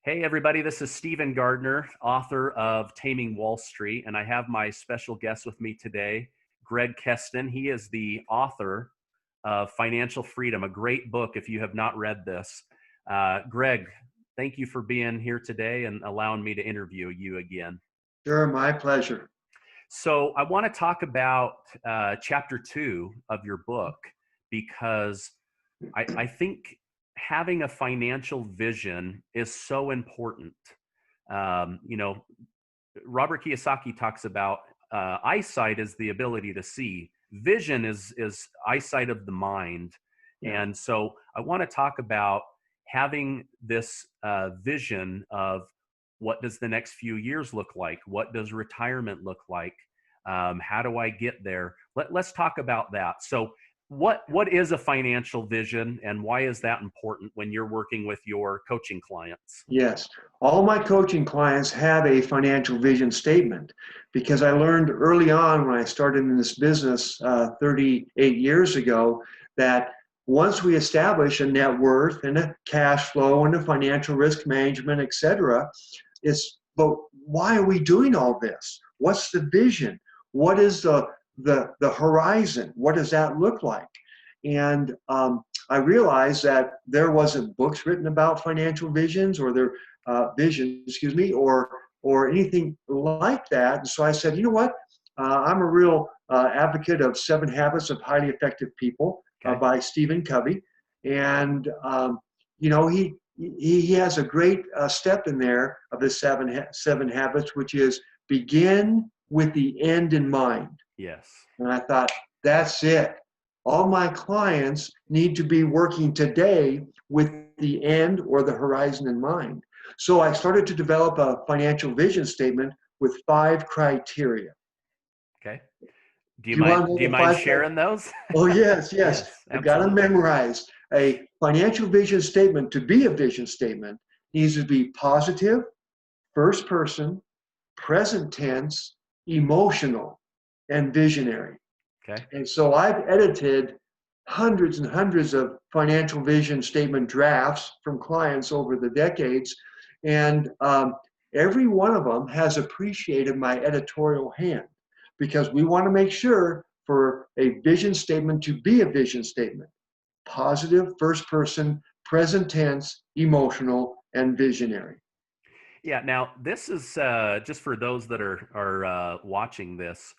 Hey, everybody, this is Stephen Gardner, author of Taming Wall Street, and I have my special guest with me today, Greg Kesten. He is the author of Financial Freedom, a great book if you have not read this. Greg, thank you for being here today and allowing me to interview you again. Sure, my pleasure. So, I want to talk about chapter 2 of your book because I think having a financial vision is so important. Um, you know, Robert Kiyosaki talks about eyesight is the ability to see. Vision is eyesight of the mind. Yeah. And so I want to talk about having this vision of what does the next few years look like? What does retirement look like? How do I get there? Let's talk about that. So what is a financial vision and why is that important when you're working with your coaching clients? Yes. All my coaching clients have a financial vision statement because I learned early on when I started in this business 38 years ago that once we establish a net worth and a cash flow and a financial risk management, etc., but why are we doing all this? What's the vision? What is the horizon? What does that look like? And I realized that there wasn't books written about financial visions or their or anything like that. And so I said, you know what? I'm a real advocate of 7 Habits of Highly Effective People Okay. by Stephen Covey, and he has a great step in there of the seven habits, which is begin with the end in mind. Yes. And I thought, that's it. All my clients need to be working today with the end or the horizon in mind. So I started to develop a financial vision statement with 5 criteria. Okay. Do you want to Do know you the mind 5 sharing those? Oh, yes, yes. Yes, I got to absolutely. memorize. A financial vision statement, to be a vision statement, needs to be positive, first person, present tense, emotional, and visionary. Okay. And so I've edited hundreds and hundreds of financial vision statement drafts from clients over the decades. And every one of them has appreciated my editorial hand because we want to make sure for a vision statement to be a vision statement, positive, first person, present tense, emotional, and visionary. Yeah. Now, this is just for those that are watching this.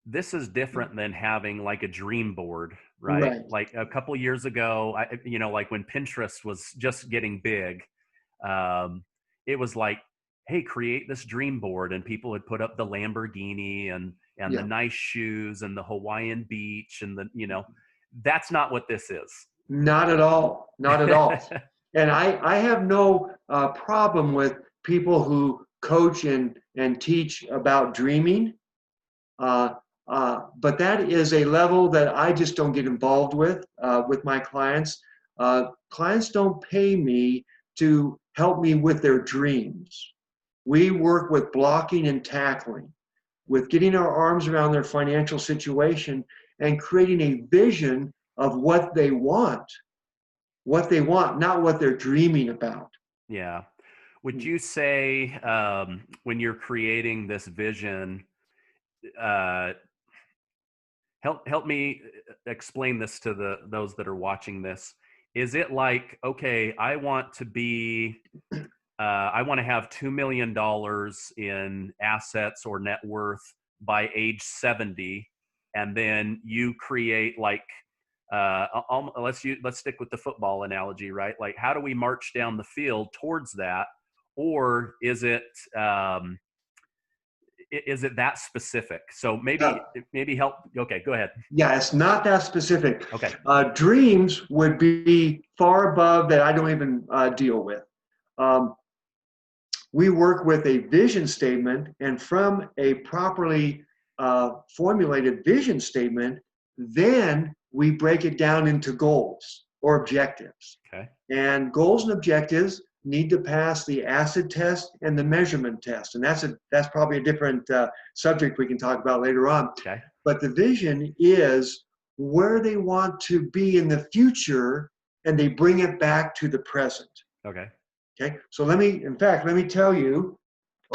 This is different than having like a dream board, right? Right. Like a couple years ago, like when Pinterest was just getting big, um, it was like, hey, create this dream board, and people had put up the Lamborghini and the Yeah. nice shoes and the Hawaiian beach and that's not what this is. Not at all. Not at all. And I have no problem with people who coach and teach about dreaming. Uh, but that is a level that I just don't get involved with my clients. Clients don't pay me to help me with their dreams. We work with blocking and tackling, with getting our arms around their financial situation and creating a vision of what they want, not what they're dreaming about. Yeah. Would you say when you're creating this vision, uh, help me explain this to those that are watching this? Is it like, okay, I want to have $2 million in assets or net worth by age 70, and then you create like let's stick with the football analogy, right? Like, how do we march down the field towards that, or is it that specific? So Uh, maybe help. Okay, go ahead. yeah, it's not that specific. Okay. Dreams would be far above that I don't even deal with. Um, we work with a vision statement, and from a properly formulated vision statement, then we break it down into goals or objectives. Okay. And goals and objectives need to pass the acid test and the measurement test. And that's probably a different subject we can talk about later on. Okay. But the vision is where they want to be in the future, and they bring it back to the present. Okay. Okay, so let me tell you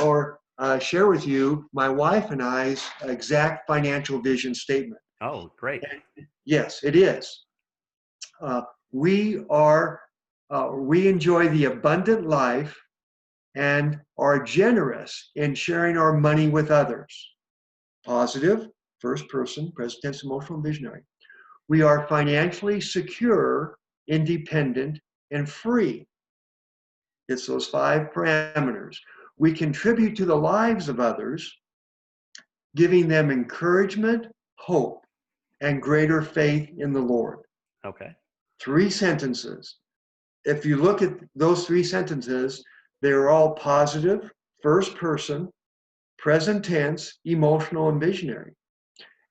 or share with you my wife and I's exact financial vision statement. Oh, great. Yes, it is. Uh, we enjoy the abundant life and are generous in sharing our money with others. Positive, first person, present tense, emotional, and visionary. We are financially secure, independent, and free. It's those 5 parameters. We contribute to the lives of others, giving them encouragement, hope, and greater faith in the Lord. Okay. 3 sentences. If you look at those 3 sentences, they're all positive, first person, present tense, emotional, and visionary.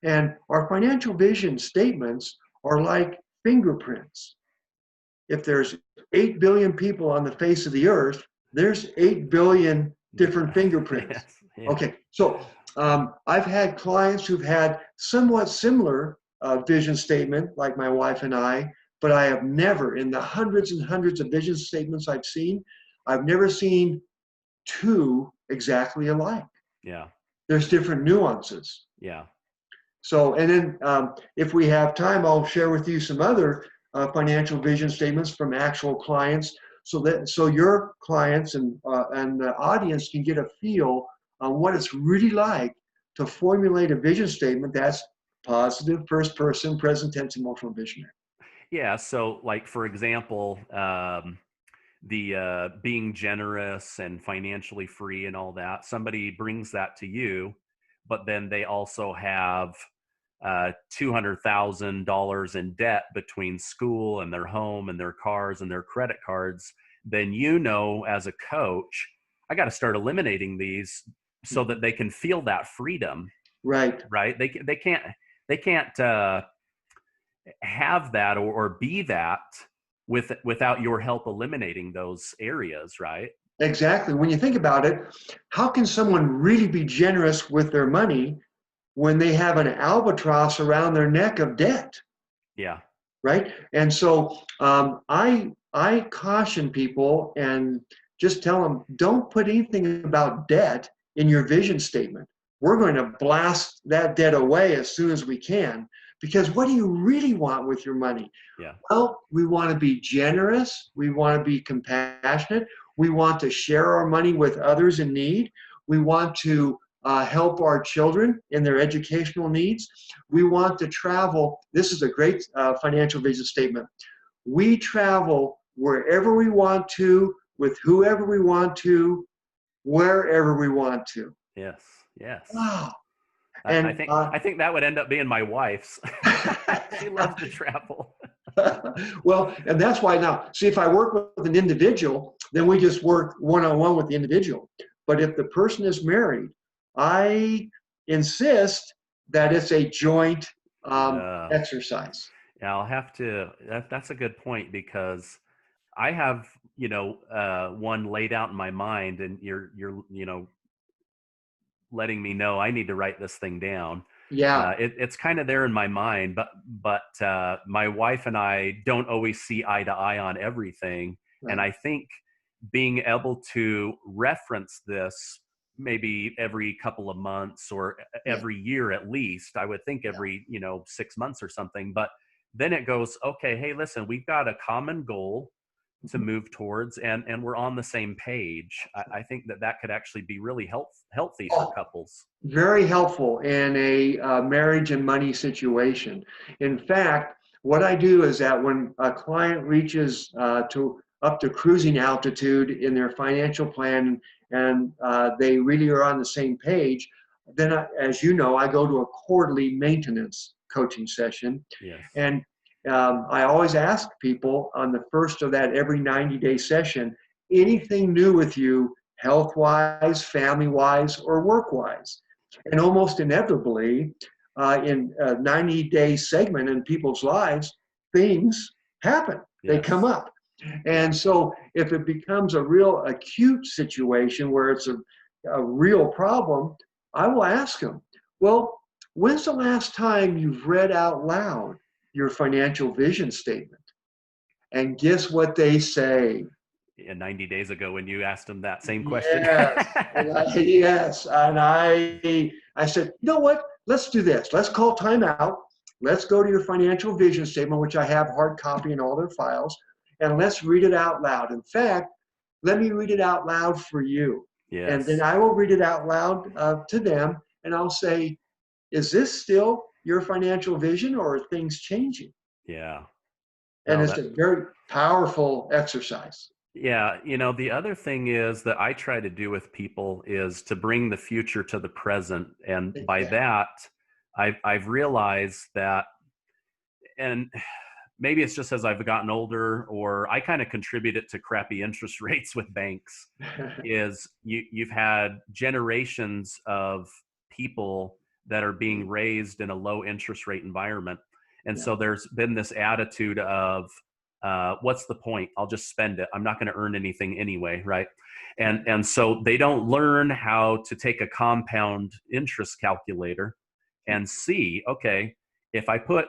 And our financial vision statements are like fingerprints. If there's 8 billion people on the face of the earth, there's 8 billion different fingerprints. Yes. Yeah. Okay, so I've had clients who've had somewhat similar vision statement, like my wife and I, but I have never, in the hundreds and hundreds of vision statements I've never seen 2 exactly alike. Yeah. There's different nuances. Yeah. So, and then if we have time, I'll share with you some other financial vision statements from actual clients, so your clients and the audience can get a feel on what it's really like to formulate a vision statement that's positive, first person, present tense, emotional, visionary. Yeah. So, like, for example, the being generous and financially free and all that, somebody brings that to you, but then they also have $200,000 in debt between school and their home and their cars and their credit cards. Then, as a coach, I got to start eliminating these so that they can feel that freedom. Right. Right. They can't have that or be that without your help eliminating those areas, right? Exactly. When you think about it, how can someone really be generous with their money when they have an albatross around their neck of debt? Yeah. Right? And so I caution people and just tell them, don't put anything about debt in your vision statement. We're going to blast that debt away as soon as we can, because what do you really want with your money? Yeah. Well, we want to be generous. We want to be compassionate. We want to share our money with others in need. We want to help our children in their educational needs. We want to travel. This is a great financial vision statement. We travel wherever we want to, with whoever we want to, wherever we want to. Yes. Yes. Wow. I And think I think that would end up being my wife's. She loves to travel. well, and that's why now, see, if I work with an individual, then we just work one-on-one with the individual. But if the person is married, I insist that it's a joint Yeah. exercise. Yeah, I'll have to. That's a good point, because I have one laid out in my mind, and you're letting me know I need to write this thing down. Yeah. It's kind of there in my mind, but my wife and I don't always see eye to eye on everything, and Right. I think being able to reference this maybe every couple of months or Yeah. every year at least, I would think Yeah. every 6 months or something, but then it goes, okay, hey, listen, we've got a common goal to move towards, and we're on the same page. I think that could actually be really healthy for Oh, couples. very helpful in a marriage and money situation. In fact, what I do is that when a client reaches to up to cruising altitude in their financial plan, and they really are on the same page, then as you know, I go to a quarterly maintenance coaching session. Yes. And I always ask people on the first of that every 90-day session, anything new with you, health-wise, family-wise, or work-wise? And almost inevitably, in a 90-day segment in people's lives, things happen. They come Yes. up. Yeah. And so if it becomes a real acute situation where it's a real problem, I will ask them, well, when's the last time you've read out loud your financial vision statement? And guess what they say? 90 days ago when you asked them that same question. Yes, yes. And I said, you know what? Let's do this. Let's call time out. Let's go to your financial vision statement, which I have hard copy in all their files, and let's read it out loud. In fact, let me read it out loud for you. And then Yes. I will read it out loud to them, and I'll say, is this still your financial vision, or are things changing? Yeah. And No, it's that, a very powerful exercise. yeah. The other thing is that I try to do with people is to bring the future to the present. And by Exactly. that, I've realized that, and maybe it's just as I've gotten older, or I kind of contribute it to crappy interest rates with banks, is you've had generations of people that are being raised in a low interest rate environment. And Yeah. so there's been this attitude of, what's the point? I'll just spend it. I'm not going to earn anything anyway, right? And so they don't learn how to take a compound interest calculator and see, okay, if I put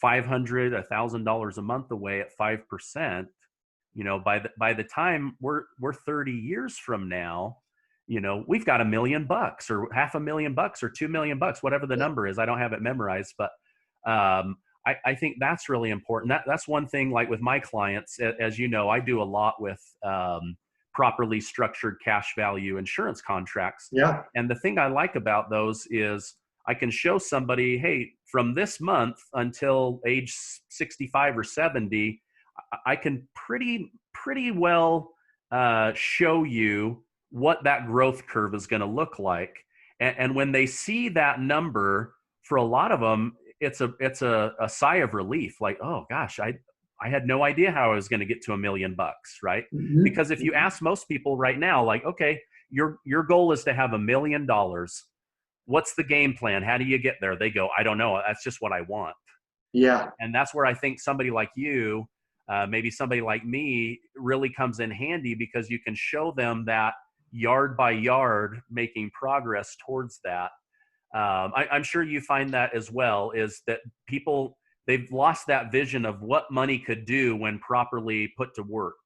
$1,000 a month away at 5%, by the time we're 30 years from now, we've got $1 million or $500,000 or $2 million, whatever the Yeah. number is. I don't have it memorized, but I think that's really important. That's one thing, like with my clients, as you know, I do a lot with properly structured cash value insurance contracts. Yeah. And the thing I like about those is I can show somebody, hey, from this month until age 65 or 70, I can pretty well show you what that growth curve is going to look like. And when they see that number, for a lot of them, it's a sigh of relief. Like, oh gosh, I had no idea how I was going to get to $1 million, right? Mhm. Because if you ask most people right now, like, okay, your goal is to have $1 million. What's the game plan? How do you get there? They go, I don't know. That's just what I want. Yeah. And that's where I think somebody like you, maybe somebody like me, really comes in handy, because you can show them that yard by yard making progress towards that. I'm sure you find that as well, is that people, they've lost that vision of what money could do when properly put to work.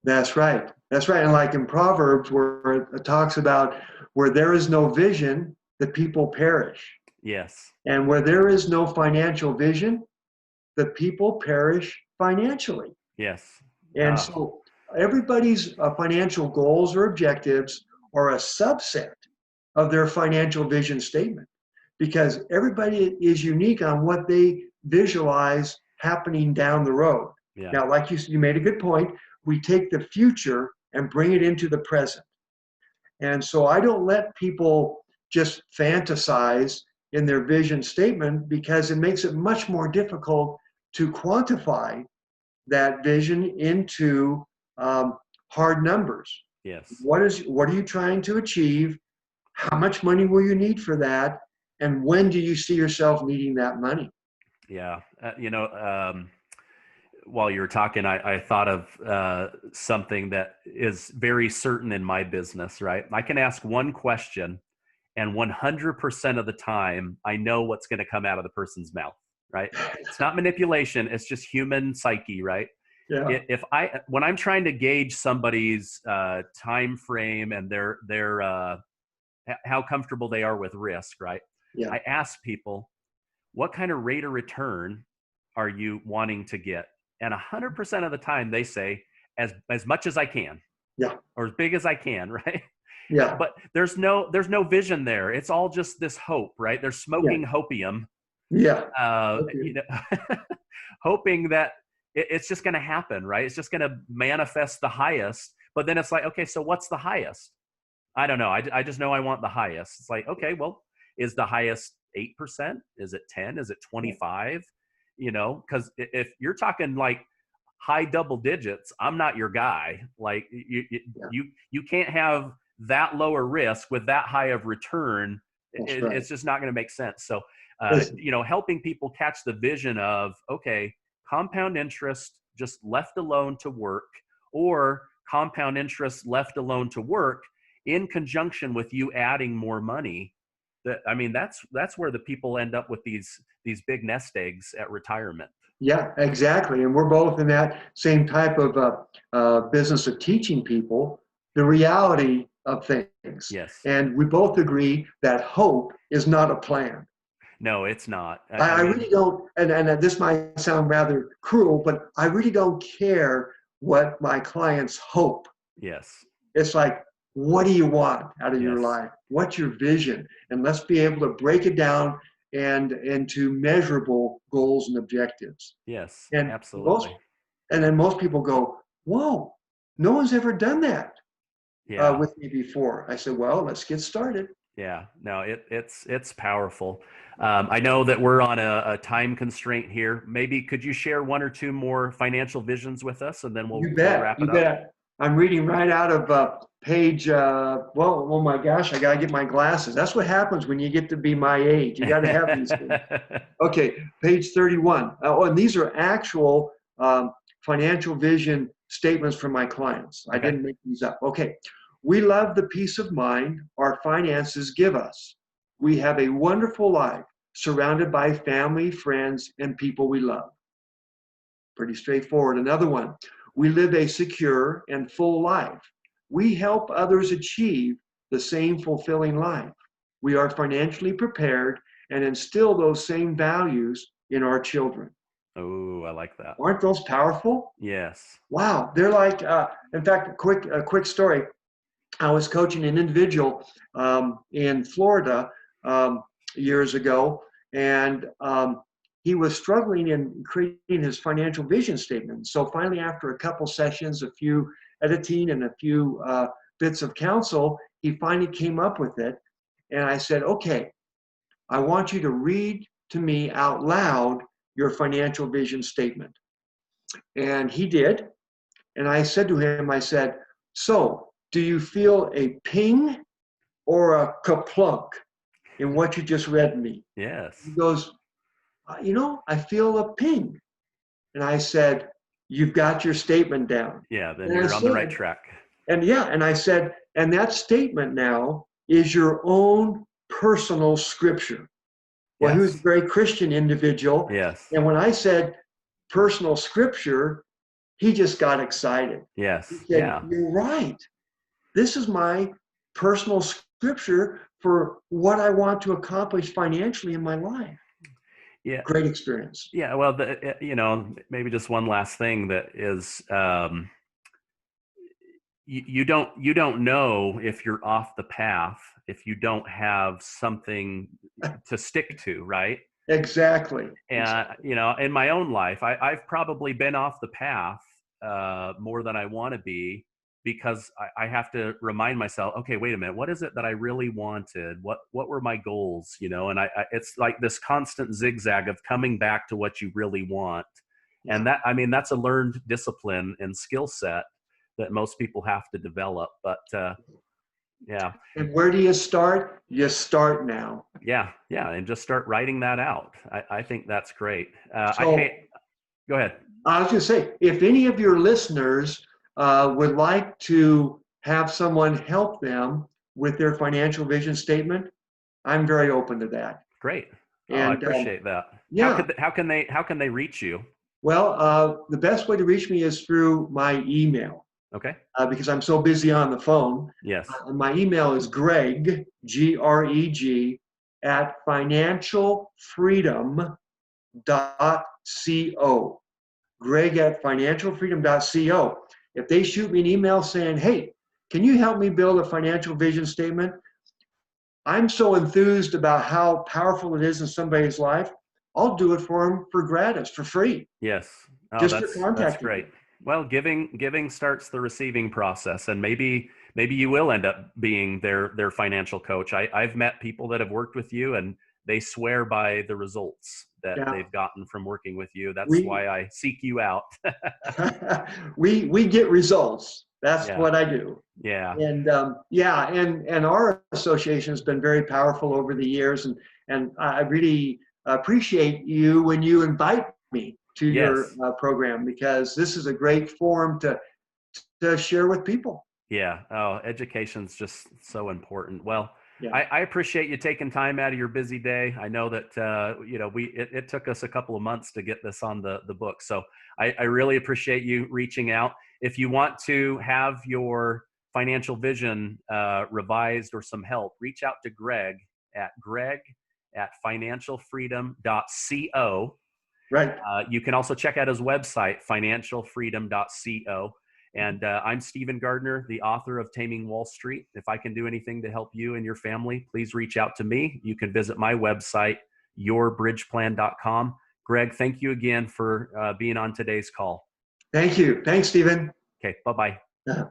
That's right. That's right. And like in Proverbs, where it talks about where there is no vision, the people perish. Yes. And where there is no financial vision, the people perish financially. Yes. And so everybody's financial goals or objectives are a subset of their financial vision statement, because everybody is unique on what they visualize happening down the road. Yeah. Now, like you made a good point, we take the future and bring it into the present. And so I don't let people just fantasize in their vision statement, because it makes it much more difficult to quantify that vision into hard numbers. Yes. What are you trying to achieve? How much money will you need for that? And when do you see yourself needing that money? Yeah. While you were talking, I thought of something that is very certain in my business, right? I can ask one question, and 100% of the time, I know what's going to come out of the person's mouth, right? It's not manipulation. It's just human psyche, right? Yeah. When I'm trying to gauge somebody's time frame and their how comfortable they are with risk, right? Yeah. I ask people, what kind of rate of return are you wanting to get? And 100% of the time they say, as much as I can, Yeah. or as big as I can, right? Yeah. But there's no vision there. It's all just this hope, right? They're Yeah. smoking hopium, Yeah. uh, Okay. you know, hoping that it's just going to happen, right? It's just going to manifest the highest. But then it's like, okay, so what's the highest? I don't know. I just know I want the highest. It's like, okay, well, is the highest 8%? Is it 10? Is it 25? Because if you're talking like high double digits, I'm not your guy. Like Yeah. you can't have that lower risk with that high of return. That's right. It's just not going to make sense. So, Listen. helping people catch the vision of, okay, compound interest just left alone to work, or compound interest left alone to work in conjunction with you adding more money. That's where the people end up with these big nest eggs at retirement. Yeah, exactly. And we're both in that same type of business of teaching people the reality of things. Yes. And we both agree that hope is not a plan. No, it's not. I I mean, really don't, and this might sound rather cruel, but I really don't care what my clients hope. yes, It's like, what do you want out of your yes, life? What's your vision? And let's be able to break it down and into measurable goals and objectives. yes, And most, absolutely. and then most people go, whoa, no one's ever done that Yeah. with me before. I said, well, let's get started. Yeah, no, it's powerful. I know that we're on a time constraint here. Maybe could you share one or two more financial visions with us, and then You we'll bet. wrap You it up. bet. I'm reading right out of page, well, oh my gosh, I got to get my glasses. That's what happens when you get to be my age. You got to have these things. Okay, page 31. Oh, and these are actual financial vision statements from my clients. I Okay. didn't make these up. Okay. We love the peace of mind our finances give us. We have a wonderful life surrounded by family, friends, and people we love. Pretty straightforward. Another one. We live a secure and full life. We help others achieve the same fulfilling life. We are financially prepared and instill those same values in our children. Oh, I like that. Aren't those powerful? Yes. Wow, they're like. In fact, a quick story. I was coaching an individual in Florida years ago, and he was struggling in creating his financial vision statement. So finally, after a couple sessions, a few editing, and a few bits of counsel, he finally came up with it. And I said, okay, I want you to read to me out loud your financial vision statement. And he did. And I said to him, I said, so do you feel a ping or a kaplunk in what you just read me? Yes. He goes, I feel a ping. And I said, you've got your statement down. Yeah, then And I you're on the right said, track. and I said, and that statement now is your own personal scripture. Well, he was a Yes. very Christian individual. Yes. And when I said personal scripture, he just got excited. He Yes. said, Yeah. you're right. This is my personal scripture for what I want to accomplish financially in my life. Yeah. Great experience. Yeah. Well, maybe just one last thing that is, you don't know if you're off the path if you don't have something to stick to, right? Exactly. And Exactly. in my own life, I've probably been off the path more than I want to be, because I have to remind myself, okay, wait a minute, what is it that I really wanted? What were my goals? And it's like this constant zigzag of coming back to what you really want. Yeah. And that's a learned discipline and skill set that most people have to develop. But yeah, And where do you start? You start now. yeah, and just start writing that out. I think that's great. So Go ahead. I was going to say, if any of your listeners would like to have someone help them with their financial vision statement, I'm very open to that. Great. Oh, I And appreciate that. yeah, How can they reach you? well, the best way to reach me is through my email. Okay. Because I'm so busy on the phone. Yes. My email is Greg, Greg, at financialfreedom.co. Greg at financialfreedom.co. If they shoot me an email saying, hey, can you help me build a financial vision statement? I'm so enthused about how powerful it is in somebody's life. I'll do it for them for gratis, for free, Yes. Oh, just for that's contacting great. me. Well, giving starts the receiving process, and maybe you will end up being their financial coach. I've met people that have worked with you, and they swear by the results that Yeah, they've gotten from working with you. That's we why I seek you out. we get results. That's Yeah. what I do. Yeah. And yeah, and our association has been very powerful over the years, and I really appreciate you when you invite me to your Yes. program, because this is a great forum to share with people. Yeah. Oh, education's just so important. Well, Yeah. I appreciate you taking time out of your busy day. I know that it took us a couple of months to get this on the book, so I really appreciate you reaching out. If you want to have your financial vision revised or some help, reach out to Greg at financialfreedom.co. Right. You can also check out his website, financialfreedom.co. And I'm Stephen Gardner, the author of Taming Wall Street. If I can do anything to help you and your family, please reach out to me. You can visit my website, yourbridgeplan.com. Greg, thank you again for being on today's call. Thank you. Thanks, Stephen. Okay, bye-bye. Bye.